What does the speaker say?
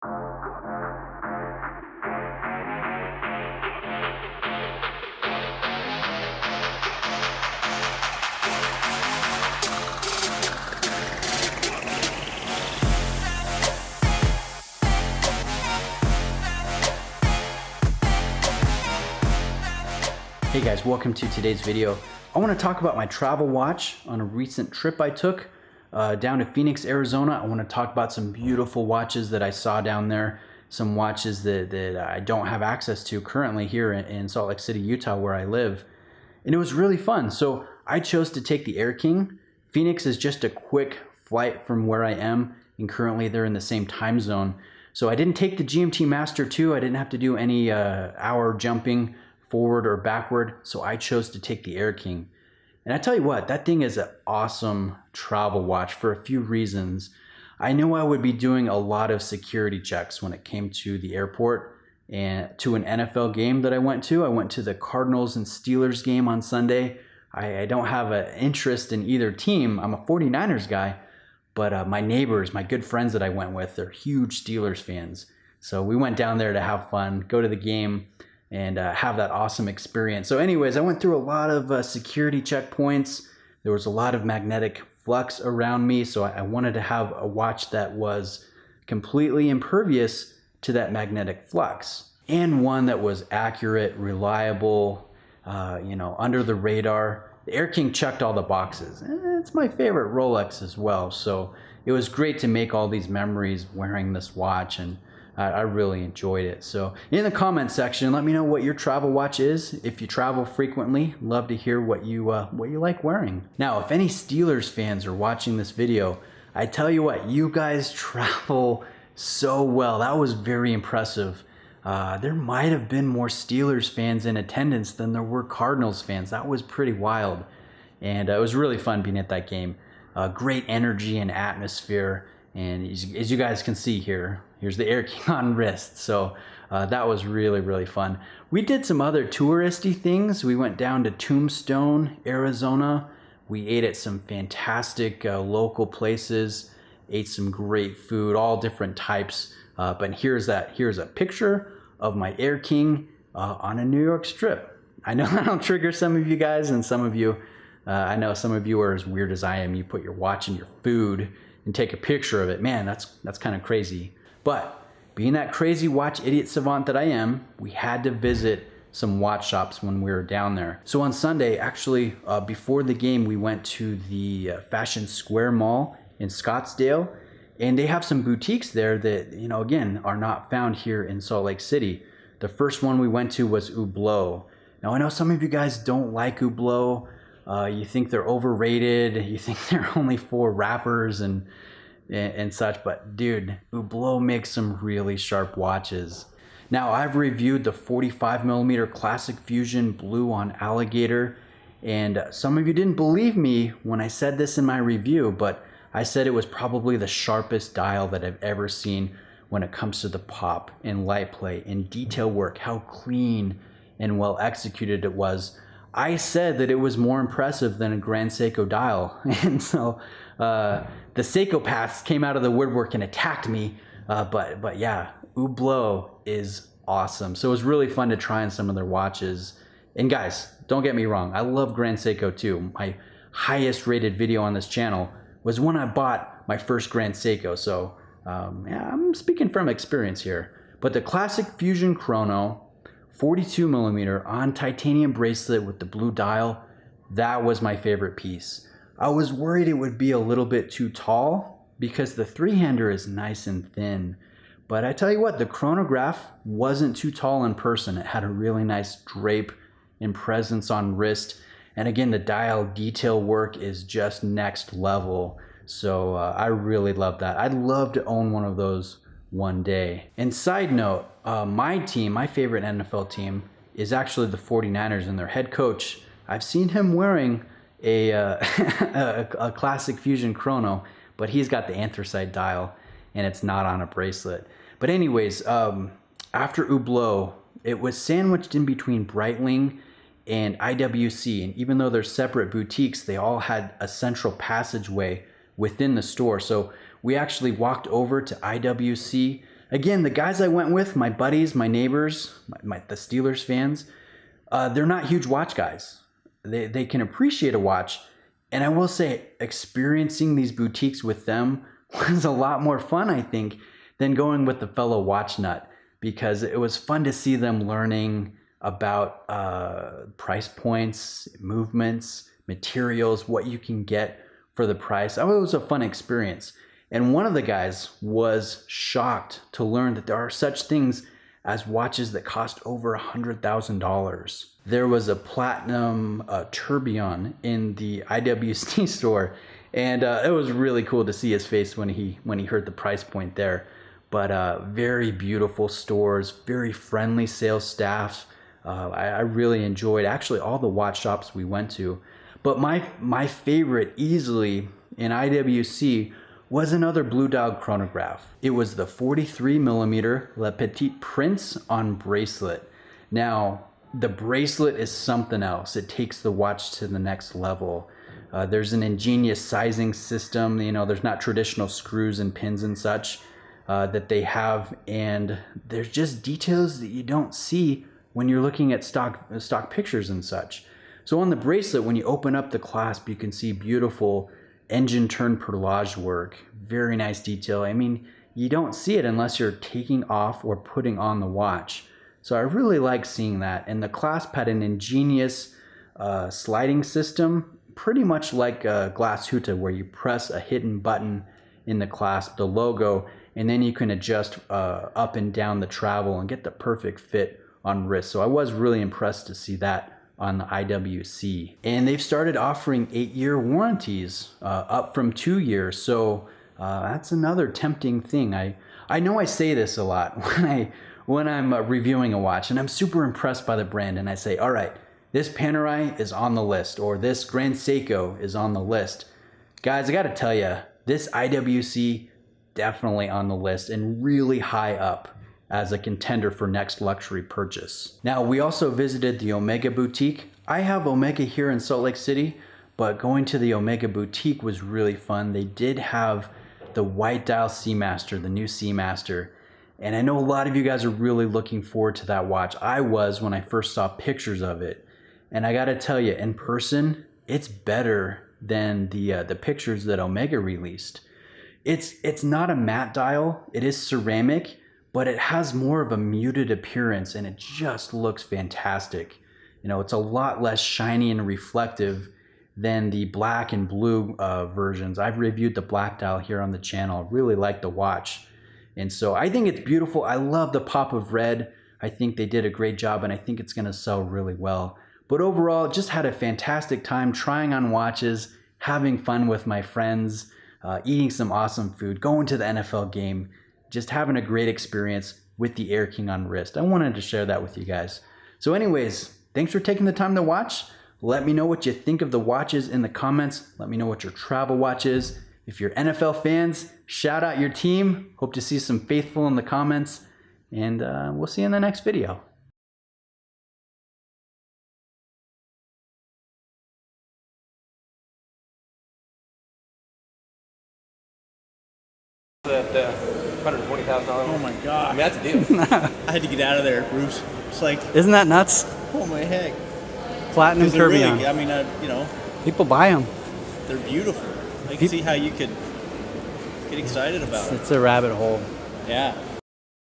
Hey guys, welcome to today's video. I want to talk about my travel watch on a recent trip I took down to Phoenix, Arizona. I want to talk about some beautiful watches that I saw down there, some watches that I don't have access to currently here in Salt Lake City, Utah, where I live. And it was really fun. So I chose to take the Air King. Phoenix is just a quick flight from where I am, and currently they're in the same time zone. So I didn't take the GMT Master 2. I didn't have to do any hour jumping forward or backward, so I chose to take the Air King. And I tell you what, that thing is an awesome travel watch for a few reasons. I knew I would be doing a lot of security checks when it came to the airport and to an NFL game that I went to. I went to the Cardinals and Steelers game on Sunday. I don't have an interest in either team. I'm a 49ers guy, but my neighbors, my good friends that I went with, they're huge Steelers fans. So we went down there to have fun, go to the game, and have that awesome experience. So anyways, I went through a lot of security checkpoints. There was a lot of magnetic flux around me, so I wanted to have a watch that was completely impervious to that magnetic flux, and one that was accurate, reliable, under the radar. The Air King checked all the boxes. It's my favorite Rolex as well, so it was great to make all these memories wearing this watch, and I really enjoyed it. So in the comment section, let me know what your travel watch is. If you travel frequently, love to hear what you like wearing. Now, if any Steelers fans are watching this video, I tell you what, you guys travel so well. That was very impressive. There might have been more Steelers fans in attendance than there were Cardinals fans. That was pretty wild. And it was really fun being at that game. Great energy and atmosphere. And as you guys can see here, here's the Air King on wrist. So that was really, really fun. We did some other touristy things. We went down to Tombstone, Arizona. We ate at some fantastic local places, ate some great food, all different types. But here's a picture of my Air King on a New York strip. I know that'll trigger some of you guys, and some of you, I know some of you are as weird as I am. You put your watch in your food and take a picture of it. Man, that's kind of crazy. But being that crazy watch idiot savant that I am, we had to visit some watch shops when we were down there. So on Sunday, actually, before the game, we went to the Fashion Square Mall in Scottsdale, and they have some boutiques there that, again, are not found here in Salt Lake City. The first one we went to was Hublot. Now, I know some of you guys don't like Hublot. You think they're overrated. You think they're only for rappers and such. But dude, Hublot makes some really sharp watches. Now, I've reviewed the 45mm Classic Fusion Blue on Alligator. And some of you didn't believe me when I said this in my review, but I said it was probably the sharpest dial that I've ever seen when it comes to the pop and light play and detail work, how clean and well executed it was. I said that it was more impressive than a Grand Seiko dial. And so the Seikopaths came out of the woodwork and attacked me. But yeah, Hublot is awesome. So it was really fun to try on some of their watches. And guys, don't get me wrong, I love Grand Seiko too. My highest rated video on this channel was when I bought my first Grand Seiko. So yeah, I'm speaking from experience here. But the Classic Fusion Chrono, 42mm on titanium bracelet with the blue dial, that was my favorite piece. I was worried it would be a little bit too tall because the three-hander is nice and thin. But I tell you what, the chronograph wasn't too tall in person. It had a really nice drape and presence on wrist. And again, the dial detail work is just next level. So I really love that. I'd love to own one of those one day. And side note, my team, my favorite NFL team, is actually the 49ers, and their head coach, I've seen him wearing a Classic Fusion Chrono, but he's got the anthracite dial and it's not on a bracelet. But anyways, after Hublot, it was sandwiched in between Breitling and IWC, and even though they're separate boutiques, they all had a central passageway within the store. So we actually walked over to IWC Again, the guys I went with, my buddies, my neighbors, the Steelers fans, they're not huge watch guys. They can appreciate a watch. And I will say, experiencing these boutiques with them was a lot more fun, I think, than going with the fellow watch nut, because it was fun to see them learning about price points, movements, materials, what you can get for the price. It was a fun experience. And one of the guys was shocked to learn that there are such things as watches that cost over $100,000. There was a platinum tourbillon in the IWC store, and it was really cool to see his face when he heard the price point there. But very beautiful stores, very friendly sales staff. I really enjoyed actually all the watch shops we went to. But my favorite easily in IWC was another blue dial chronograph. It was the 43mm Le Petit Prince on bracelet. Now, the bracelet is something else. It takes the watch to the next level. There's an ingenious sizing system. You know, there's not traditional screws and pins and such that they have, and there's just details that you don't see when you're looking at stock pictures and such. So on the bracelet, when you open up the clasp, you can see beautiful engine turn perlage work, very nice detail. I mean, you don't see it unless you're taking off or putting on the watch. So I really like seeing that. And the clasp had an ingenious sliding system, pretty much like a glass huta, where you press a hidden button in the clasp, the logo, and then you can adjust up and down the travel and get the perfect fit on wrist. So I was really impressed to see that on the IWC. And they've started offering 8-year warranties, up from 2 years. So that's another tempting thing. I know I say this a lot when I'm reviewing a watch, and I'm super impressed by the brand, and I say, all right, this Panerai is on the list, or this Grand Seiko is on the list. Guys, I gotta tell you, this IWC definitely on the list and really high up as a contender for next luxury purchase. Now, we also visited the Omega Boutique. I have Omega here in Salt Lake City, but going to the Omega Boutique was really fun. They did have the white dial Seamaster, the new Seamaster, and I know a lot of you guys are really looking forward to that watch. I was when I first saw pictures of it, and I gotta tell you, in person, it's better than the pictures that Omega released. It's not a matte dial, it is ceramic, but it has more of a muted appearance, and it just looks fantastic. You know, it's a lot less shiny and reflective than the black and blue versions. I've reviewed the black dial here on the channel. Really like the watch. And so I think it's beautiful. I love the pop of red. I think they did a great job, and I think it's gonna sell really well. But overall, just had a fantastic time trying on watches, having fun with my friends, eating some awesome food, going to the NFL game, just having a great experience with the Air King on wrist. I wanted to share that with you guys. So anyways, thanks for taking the time to watch. Let me know what you think of the watches in the comments. Let me know what your travel watch is. If you're NFL fans, shout out your team. Hope to see some faithful in the comments. And we'll see you in the next video. That $120,000. Oh my god. I mean, that's a deal. I had to get out of there, Bruce. It's like, Isn't that nuts? oh my heck. Platinum 'Cause they're tourbillon. really, I mean, you know, People buy them. they're beautiful. I can see how you could get excited about it. It's a rabbit hole. Yeah.